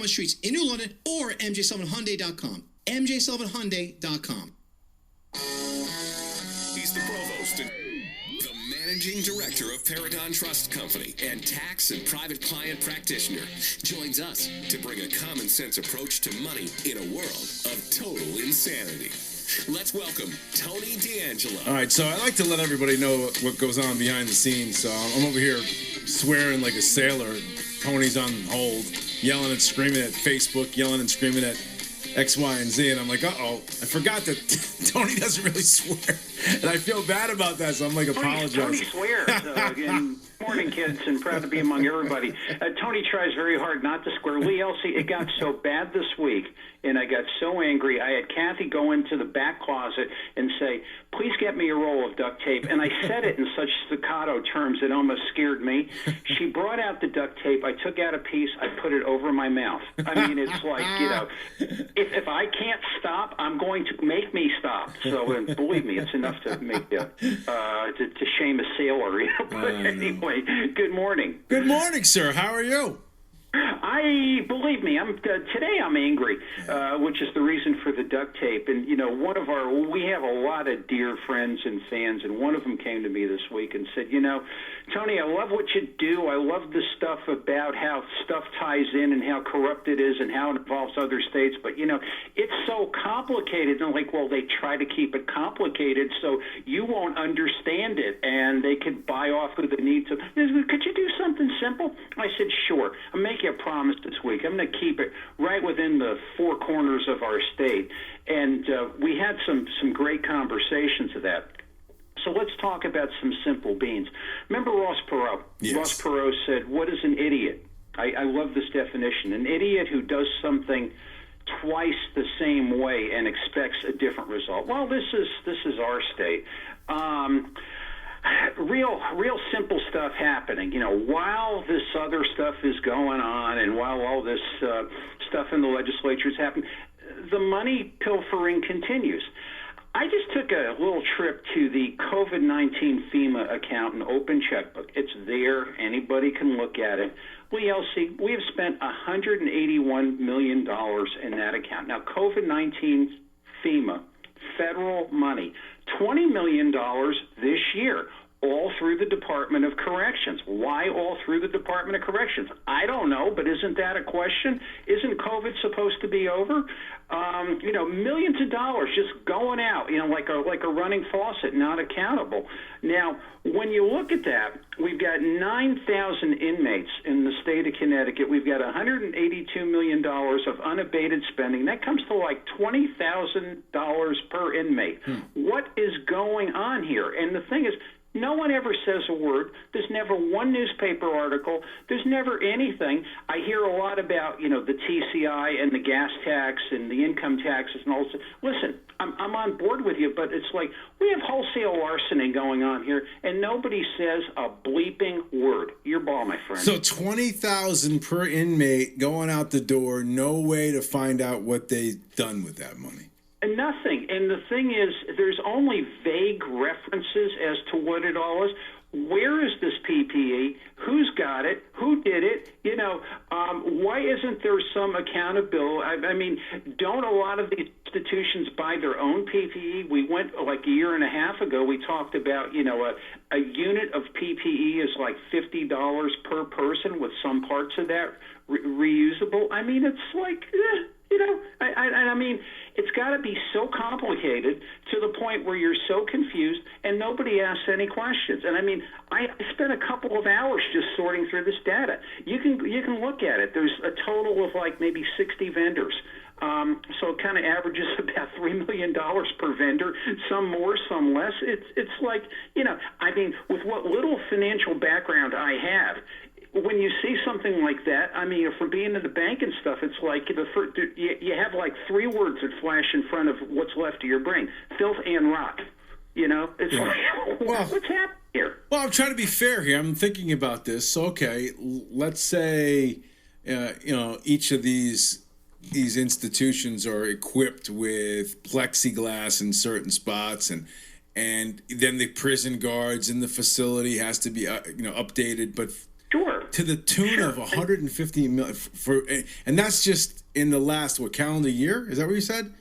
Belmont Streets in New London or mjsullivanhyundai.com. mjsullivanhyundai.com. He's the provost and the managing director of PEROT Trust Company and tax and private client practitioner. Joins us to bring a common sense approach to money in a world of total insanity. Let's welcome Tony D'Angelo. All right, so I like to let everybody know what goes on behind the scenes. So I'm over here swearing like a sailor. Tony's on hold, yelling and screaming at Facebook, yelling and screaming at X, Y, and Z. And I'm like, uh-oh, I forgot that Tony doesn't really swear. And I feel bad about that, so I'm like apologizing. Tony swears. Good morning, kids, and proud to be among everybody. Tony tries very hard not to swear. Lee Elci, it got so bad this week, and I got so angry. I had Kathy go into the back closet and say, please get me a roll of duct tape. And I said it in such staccato terms it almost scared me. She brought out the duct tape. I took out a piece. I put it over my mouth. I mean, it's like, if I can't stop, I'm going to make me stop. So believe me, it's enough to make to shame a sailor. But anyway, good morning. Good morning, sir. How are you? Believe me, today I'm angry, which is the reason for the duct tape. And we have a lot of dear friends and fans, and one of them came to me this week and said, Tony, I love what you do. I love the stuff about how stuff ties in and how corrupt it is and how it involves other states. But it's so complicated. And I'm like, well, they try to keep it complicated so you won't understand it, and they could buy off of the need to. Could you do something simple? I said, sure. I'm making a promise this week. I'm going to keep it right within the four corners of our state. And we had some great conversations of that. So let's talk about some simple beans. Remember Ross Perot? Yes. Ross Perot said, what is an idiot? I love this definition. An idiot who does something twice the same way and expects a different result. Well, this is our state. Real simple stuff happening. While this other stuff is going on and while all this stuff in the legislature is happening, the money pilfering continues. I just took a little trip to the COVID-19 FEMA account and open checkbook. It's there. Anybody can look at it. Lee Elci, we have spent $181 million in that account. Now, COVID-19 FEMA, federal money, $20 million this year, all through the Department of Corrections. Why all through the Department of Corrections? I don't know, but isn't that a question? Isn't COVID supposed to be over? Millions of dollars just going out, like a running faucet, not accountable. Now, when you look at that, we've got 9,000 inmates in the state of Connecticut. We've got $182 million of unabated spending. That comes to like $20,000 per inmate. What is going on here? And the thing is, no one ever says a word. There's never one newspaper article. There's never anything. I hear a lot about, the TCI and the gas tax and the income taxes and all this. Listen, I'm on board with you, but it's like we have wholesale larceny going on here, and nobody says a bleeping word. Your ball, my friend. So $20,000 per inmate going out the door, no way to find out what they've done with that money. Nothing. And the thing is, there's only vague references as to what it all is. Where is this PPE? Who's got it? Who did it? Why isn't there some accountability? I mean, don't a lot of these institutions buy their own PPE? We went like a year and a half ago. We talked about, a unit of PPE is like $50 per person with some parts of that reusable. I mean, it's like, I mean, it's got to be so complicated to the point where you're so confused and nobody asks any questions. And I mean, I spent a couple of hours just sorting through this data. You can look at it. There's a total of like maybe 60 vendors. So it kind of averages about $3 million per vendor, some more, some less. It's like, I mean, with what little financial background I have, when you see something like that, I mean, from being in the bank and stuff, it's like you have like three words that flash in front of what's left of your brain: filth and rot. It's like, what's happening here? Well, I'm trying to be fair here. I'm thinking about this. So, okay, let's say, each of these institutions are equipped with plexiglass in certain spots, and then the prison guards in the facility has to be, updated, but. Sure. To the tune of 150 million and that's just in the last calendar year? Is that what you said?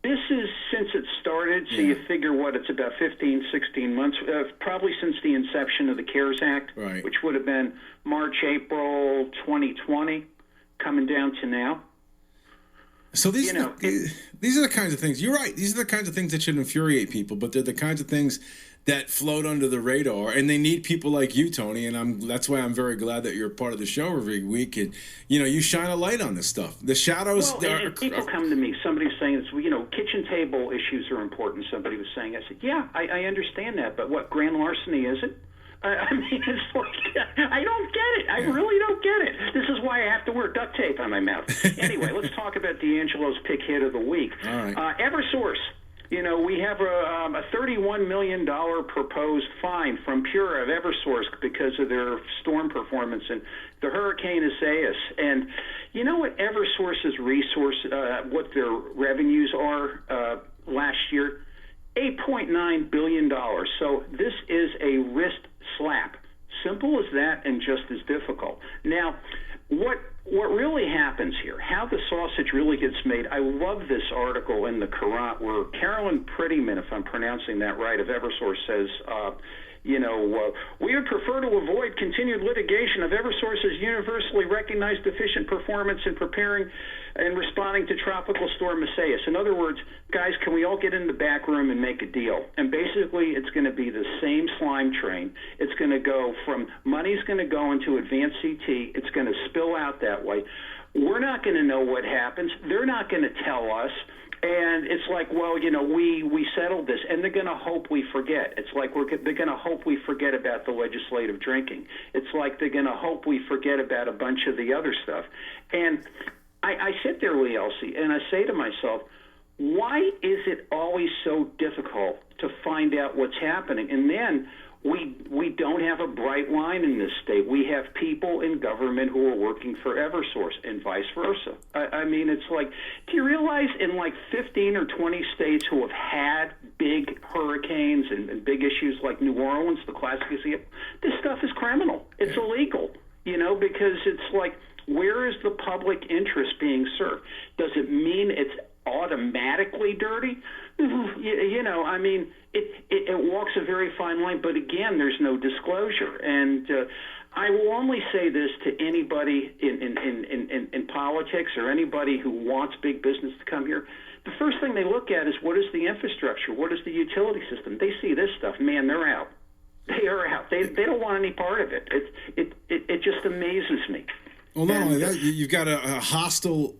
This is since it started, so you figure it's about 15, 16 months, probably since the inception of the CARES Act, right, which would have been March, April 2020, coming down to now. So these are the kinds of things. You're right. These are the kinds of things that should infuriate people, but they're the kinds of things that float under the radar, and they need people like you, Tony. And that's why I'm very glad that you're part of the show every week. And you shine a light on this stuff. The shadows. Well, and people come to me. Somebody's saying, kitchen table issues are important. Somebody was saying, I said, yeah, I understand that, but what, grand larceny is it? I mean, it's like, I don't get it. I really don't get it. This is why I have to wear duct tape on my mouth. Anyway, let's talk about D'Angelo's pick hit of the week. All right. Eversource. We have a $31 million proposed fine from PEROT of Eversource because of their storm performance and the Hurricane Isaias. And you know what Eversource's what their revenues are last year? $8.9 billion. So this is a wrist slap. Simple as that and just as difficult. Now, what really happens here, how the sausage really gets made, I love this article in the PEROT where Carolyn Prettyman, if I'm pronouncing that right, of Eversource says, we would prefer to avoid continued litigation of Eversource's universally recognized deficient performance in preparing and responding to Tropical Storm Isaias. In other words, guys, can we all get in the back room and make a deal? And basically, it's going to be the same slime train. It's going to go from money's going to go into advanced CT. It's going to spill out that way. We're not going to know what happens. They're not going to tell us. And it's like, well, we settled this, and they're going to hope we forget. It's like they're going to hope we forget about the legislative drinking. It's like they're going to hope we forget about a bunch of the other stuff. And I sit there, Lee Elci, and I say to myself, why is it always so difficult to find out what's happening? And then we don't have a bright line in this state. We have people in government who are working for Eversource and vice versa. I mean, it's like, do you realize in like 15 or 20 states who have had big hurricanes and big issues like New Orleans, the classic example, this stuff is criminal. It's illegal, because it's like, where is the public interest being served? Does it mean it's automatically dirty? I mean, it walks a very fine line, but again, there's no disclosure. And I will only say this to anybody in politics or anybody who wants big business to come here. The first thing they look at is what is the infrastructure? What is the utility system? They see this stuff, man, they're out. They are out. They don't want any part of it. It just amazes me. Well, not only that, you've got a hostile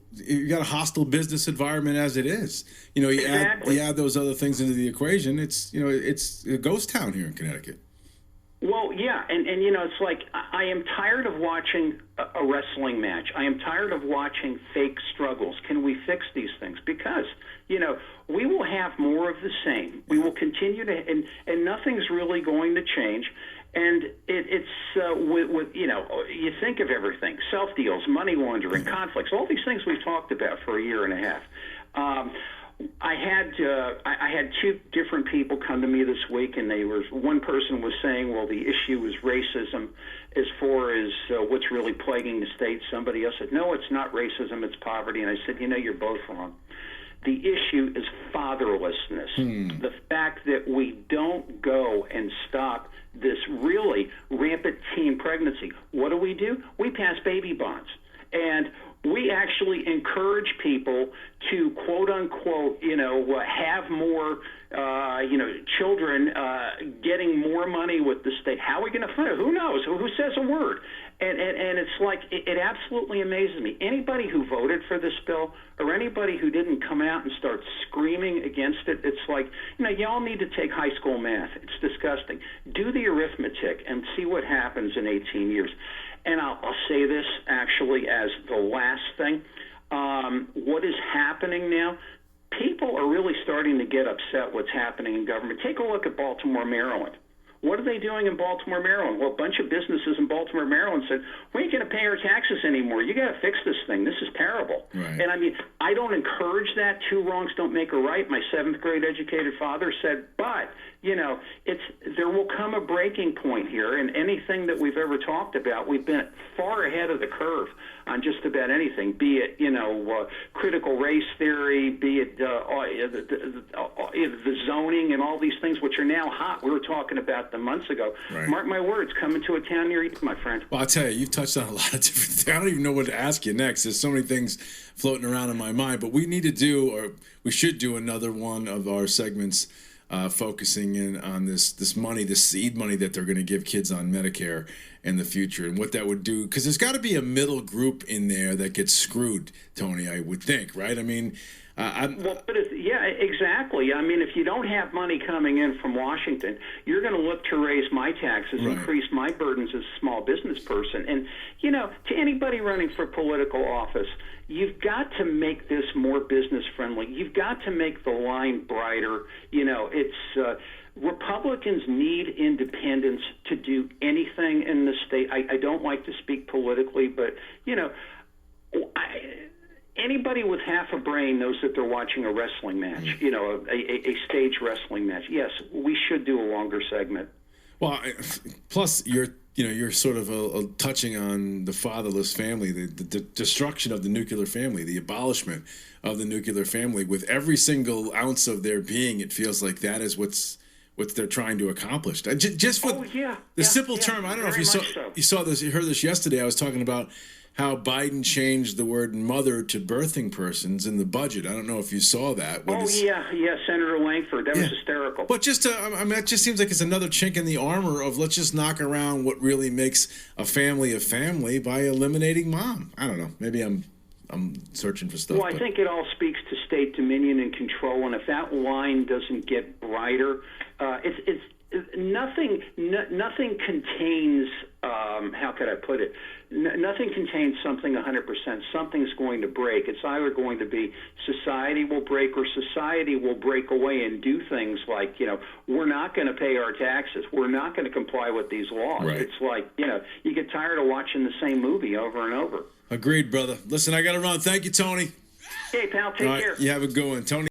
business environment as it is. Exactly. You add those other things into the equation. It's a ghost town here in Connecticut. Well, yeah, and it's like I am tired of watching a wrestling match. I am tired of watching fake struggles. Can we fix these things? Because we will have more of the same. We will continue to, and nothing's really going to change. And it's with you think of everything: self deals, money laundering, conflicts, all these things we've talked about for a year and a half. I had two different people come to me this week, and one person was saying, well, the issue is racism as far as what's really plaguing the state. Somebody else said, no, it's not racism, it's poverty. And I said, you're both wrong. The issue is fatherlessness. The fact that we don't go and stop this really rampant teen pregnancy. What do? We pass baby bonds. And we actually encourage people to, quote unquote, have more, children getting more money with the state. How are we going to fund it? Who knows? Who says a word? And it's like, it absolutely amazes me. Anybody who voted for this bill or anybody who didn't come out and start screaming against it, it's like, y'all need to take high school math. It's disgusting. Do the arithmetic and see what happens in 18 years. And I'll say this actually as the last thing. What is happening now, people are really starting to get upset what's happening in government. Take a look at Baltimore, Maryland. What are they doing in Baltimore, Maryland? Well, a bunch of businesses in Baltimore, Maryland said, we ain't going to pay our taxes anymore. You got to fix this thing. This is terrible. Right. And I mean, I don't encourage that. Two wrongs don't make a right. My 7th grade educated father said, but, you know, there will come a breaking point here. And anything that we've ever talked about, we've been far ahead of the curve on just about anything, be it, you know, critical race theory, be it the zoning and all these things, which are now hot. We were talking about them months ago. Right. Mark my words, coming to a town near you, my friend. Well, I'll tell you, you've touched on a lot of different things. I don't even know what to ask you next. There's so many things floating around in my mind. But we need to do, or we should do another one of our segments focusing in on this money, this seed money that they're going to give kids on Medicare in the future, and what that would do. Because there's got to be a middle group in there that gets screwed, Tony, I would think, right? I mean, yeah, exactly. I mean, if you don't have money coming in from Washington, you're going to look to raise my taxes, right, increase my burdens as a small business person. And, you know, to anybody running for political office, you've got to make this more business friendly. You've got to make the line brighter. You know, it's Republicans need independence to do anything in the state. I don't like to speak politically, but, you know, anybody with half a brain knows that they're watching a wrestling match, you know, a stage wrestling match. Yes, we should do a longer segment. Well, plus you're sort of touching on the fatherless family, the destruction of the nuclear family, the abolishment of the nuclear family. With every single ounce of their being, it feels like that is what they're trying to accomplish. Just for the simple term, I don't know if you saw this, you heard this yesterday. I was talking about how Biden changed the word mother to birthing persons in the budget. I don't know if you saw that. Senator Langford. That was hysterical. But I mean, it just seems like it's another chink in the armor of let's just knock around what really makes a family by eliminating mom. I don't know. Maybe I'm searching for stuff. Well, I think it all speaks to state dominion and control, and if that line doesn't get brighter, it's nothing contains. How could I put it? Nothing contains something 100%. Something's going to break. It's either going to be society will break or society will break away and do things like, you know, we're not going to pay our taxes. We're not going to comply with these laws. Right. It's like, you know, you get tired of watching the same movie over and over. Agreed, brother. Listen, I got to run. Thank you, Tony. Hey, pal, take care. You have a good one. Tony.